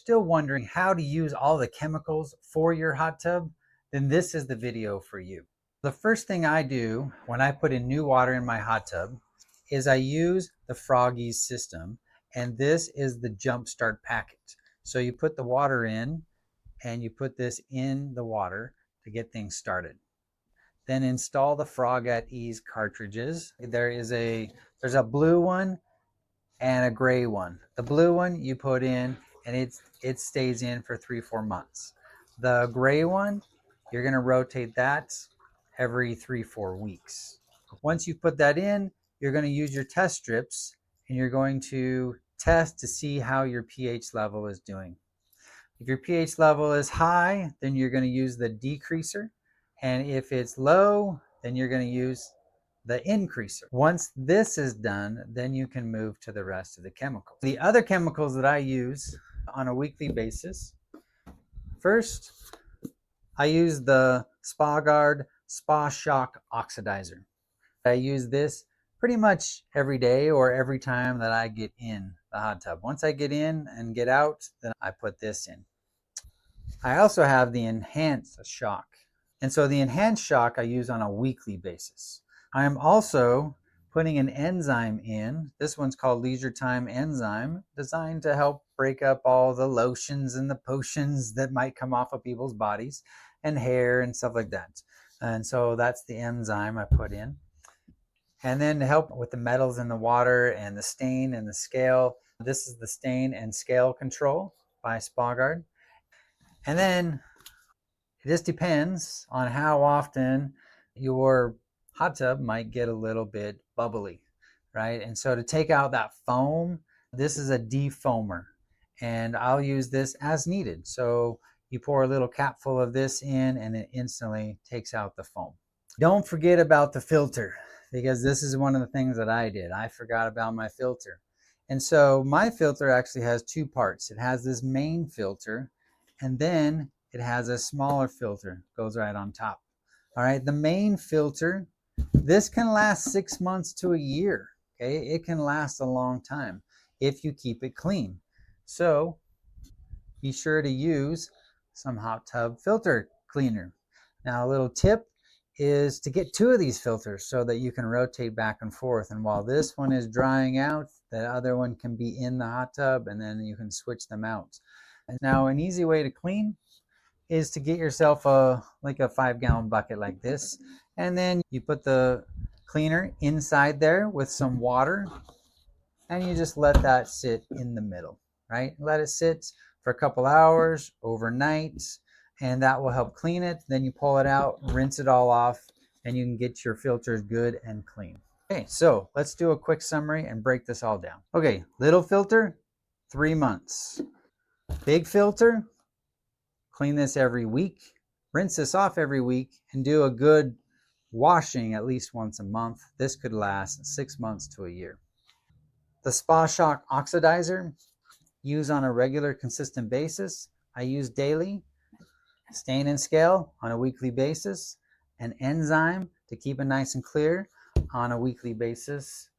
still wondering how to use all the chemicals for your hot tub, then this is the video for you. The first thing I do when I put in new water in my hot tub is I use the Froggy's system, and this is the Jumpstart packet. So you put the water in and you put this in the water to get things started. Then install the Frog at Ease cartridges. There's a blue one and a gray one. The blue one you put in and it stays in for 3-4 months. The gray one, you're going to rotate that every 3-4 weeks. Once you've put that in, you're going to use your test strips and you're going to test to see how your pH level is doing. If your pH level is high, then you're going to use the decreaser. And if it's low, then you're going to use the increaser. Once this is done, then you can move to the rest of the chemicals. The other chemicals that I use on a weekly basis, first, I use the SpaGuard Spa Shock Oxidizer. I use this pretty much every day or every time that I get in the hot tub. Once I get in and get out, then I put this in. I also have the Enhanced Shock. And so the Enhanced Shock I use on a weekly basis. I am also putting an enzyme in. This one's called Leisure Time Enzyme, designed to help break up all the lotions and the potions that might come off of people's bodies and hair and stuff like that. And so that's the enzyme I put in. And then to help with the metals in the water and the stain and the scale, this is the stain and scale control by SpaGuard. And then it just depends on how often your hot tub might get a little bit bubbly, right? And so to take out that foam, this is a Defoamer, and I'll use this as needed. So you pour a little cap full of this in and it instantly takes out the foam. Don't forget about the filter, because this is one of the things that I did. I forgot about my filter. And so my filter actually has two parts. It has this main filter, and then it has a smaller filter, goes right on top. All right, the main filter, this can last 6 months to a year. Okay, it can last a long time if you keep it clean. So be sure to use some hot tub filter cleaner. Now, a little tip is to get 2 of these filters so that you can rotate back and forth. And while this one is drying out, the other one can be in the hot tub, and then you can switch them out. And now, an easy way to clean is to get yourself a 5-gallon bucket like this, and then you put the cleaner inside there with some water, and you just let that sit in the middle, right? Let it sit for a couple hours overnight, and that will help clean it. Then you pull it out, rinse it all off, and you can get your filters good and clean. Okay, so let's do a quick summary and break this all down. Okay, little filter, 3 months. Big filter, clean this every week, rinse this off every week, and do a good washing at least once a month. This could last 6 months to a year. The Spa Shock Oxidizer, use on a regular, consistent basis. I use daily. Stain and scale on a weekly basis. An enzyme to keep it nice and clear on a weekly basis.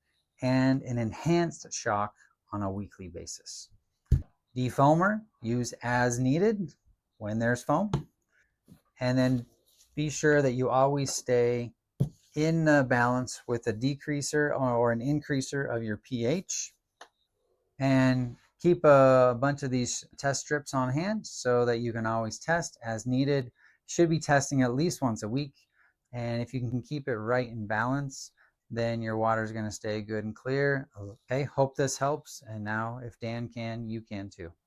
And an Enhanced Shock on a weekly basis. Defoamer, use as needed when there's foam. And then be sure that you always stay in balance with a decreaser or an increaser of your pH. And keep a bunch of these test strips on hand so that you can always test as needed. You should be testing at least once a week. And if you can keep it right in balance, then your water is going to stay good and clear. Okay, hope this helps. And now if Dan can, you can too.